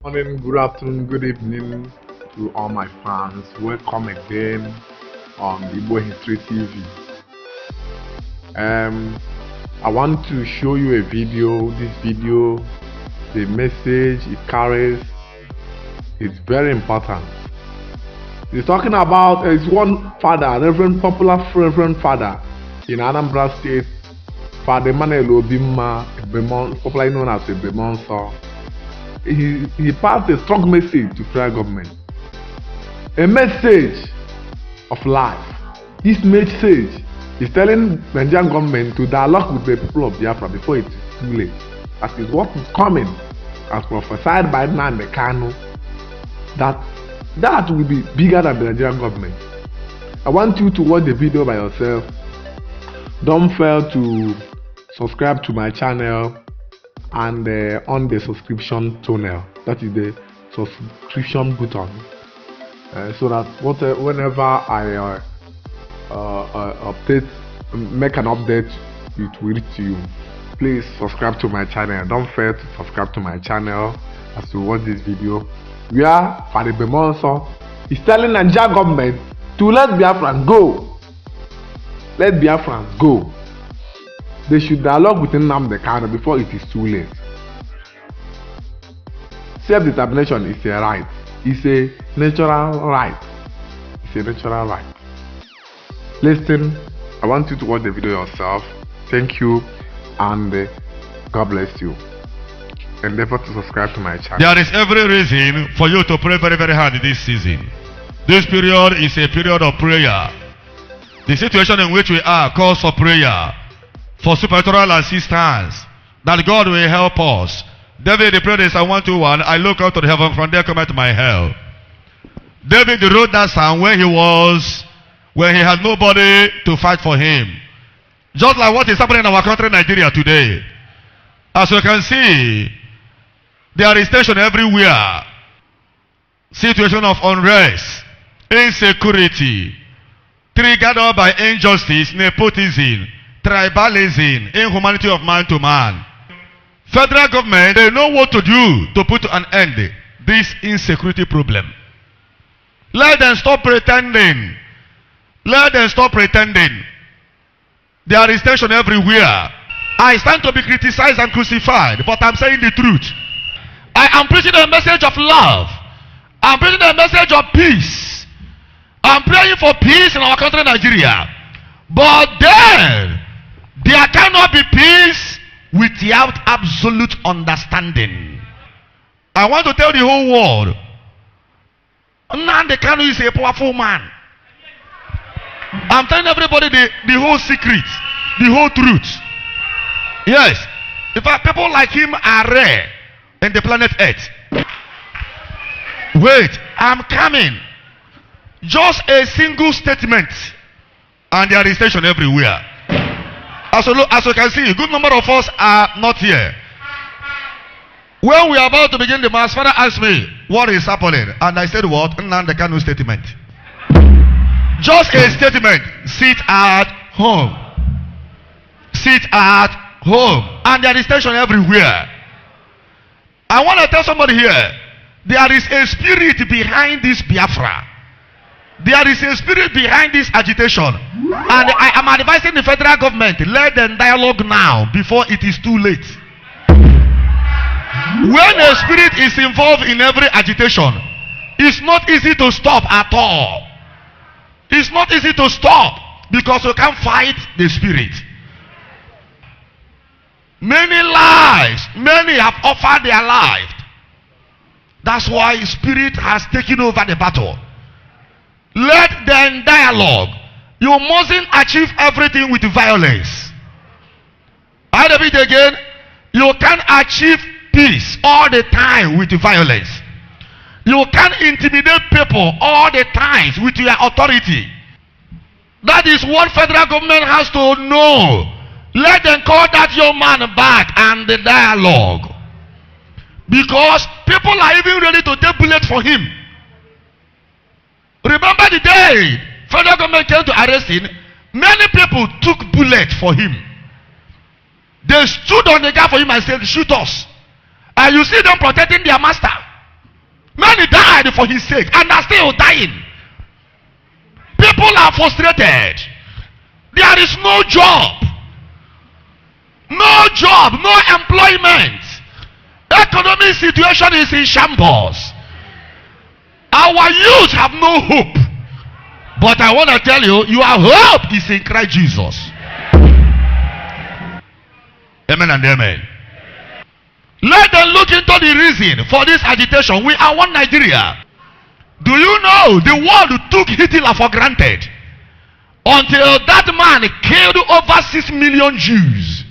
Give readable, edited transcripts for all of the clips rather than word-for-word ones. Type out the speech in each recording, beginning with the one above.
Morning, good afternoon, good evening to all my fans. Welcome again on Igbo History TV. I want to show you a video. This video, the message it carries is very important. It's talking about one father, Reverend Father in Anambra State, Father Emmanuel Obima, popularly known as Ebube Muonso. He passed a strong message to federal government, a message of life. This message is telling Nigerian government to dialogue with the people of Biafra before it is too late. That is what is coming, as prophesied by Nnamdi Kanu. That will be bigger than the Nigerian government. I want you to watch the video by yourself. Don't fail to subscribe to my channel and on the subscription tunnel, that is the subscription button, so that whenever I make an update, it will reach you. Please subscribe to my channel. Don't fail to subscribe to my channel as you watch this video, where Ebube Muonso is telling Nigerian government to let Biafrans go. Let Biafrans go. They should dialogue with Nnamdi Kanu before it is too late. Self-determination is a right. It's a natural right. It's a natural right. Listen, I want you to watch the video yourself. Thank you, and God bless you. Endeavor to subscribe to my channel. There is every reason for you to pray very, very hard this season. This period is a period of prayer. The situation in which we are calls for prayer, for supernatural assistance, that God will help us. David prayed in Psalm 121, I look up to the heaven, from there cometh my help. David wrote that psalm when he had nobody to fight for him. Just like what is happening in our country, Nigeria, today. As you can see, there is tension everywhere. Situation of unrest, insecurity, triggered up by injustice, nepotism, tribalism, inhumanity of man to man. Federal government, they know what to do to put an end to this insecurity problem. Let them stop pretending. Let them stop pretending. There is tension everywhere. I stand to be criticized and crucified, but I'm saying the truth. I am preaching a message of love. I'm preaching a message of peace. I'm praying for peace in our country, Nigeria. But then, there cannot be peace without absolute understanding. I want to tell the whole world, Nnamdi Kanu is a powerful man. I'm telling everybody the whole secret, the whole truth. Yes. In fact, people like him are rare in the planet Earth. Wait, I'm coming. Just a single statement, and there is tension everywhere. As you can see, a good number of us are not here. When we are about to begin the mass, Father asked me, what is happening? And I said, what? Nnamdi Kanu statement. Just a statement. Sit at home. Sit at home. And there is tension everywhere. I want to tell somebody here, there is a spirit behind this Biafra. There is a spirit behind this agitation. And I am advising the federal government, let them dialogue now before it is too late. When a spirit is involved in every agitation, it's not easy to stop at all. It's not easy to stop because you can't fight the spirit. Many lives, many have offered their life. That's why spirit has taken over the battle. Let them dialogue. You mustn't achieve everything with violence. I repeat again, you can't achieve peace all the time with violence. You can't intimidate people all the time with your authority. That is what federal government has to know. Let them call that young man back and the dialogue. Because people are even ready to take bullet for him. Remember the day federal government came to arrest him, many people took bullet for him. They stood on the gap for him and said, shoot us. And you see them protecting their master. died for his sake and are still dying. People are frustrated. There is no job. No job, no employment. Economic situation is in shambles. Our youth have no hope. But I want to tell you, your hope is in Christ Jesus. Amen and amen. Let them look into the reason for this agitation. We are one Nigeria. Do you know the world took Hitler for granted until that man killed over 6 million Jews?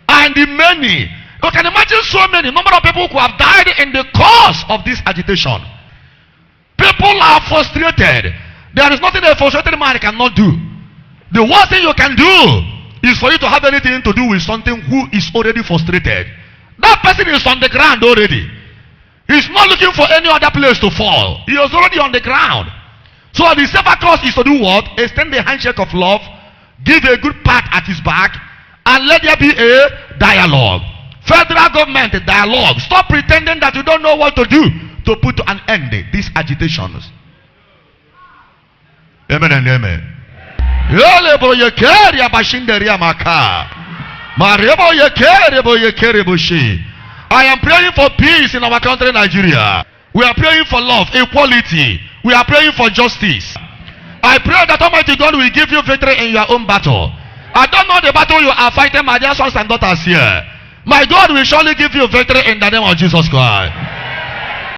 And the many, you can imagine so many number of people who have died in the course of this agitation. People are frustrated. There is nothing a frustrated man cannot do. The worst thing you can do is for you to have anything to do with something who is already frustrated. That person is on the ground already. He's not looking for any other place to fall. He is already on the ground. So the safer course is to do what? Extend the handshake of love, give a good pat at his back, and let there be a dialogue. Federal government dialogue. Stop pretending that you don't know what to do to put an end to these agitations. Amen and amen. I am praying for peace in our country, Nigeria. We are praying for love, equality. We are praying for justice. I pray that Almighty God will give you victory in your own battle. I don't know the battle you are fighting, my dear sons and daughters here. My God will surely give you victory in the name of Jesus Christ.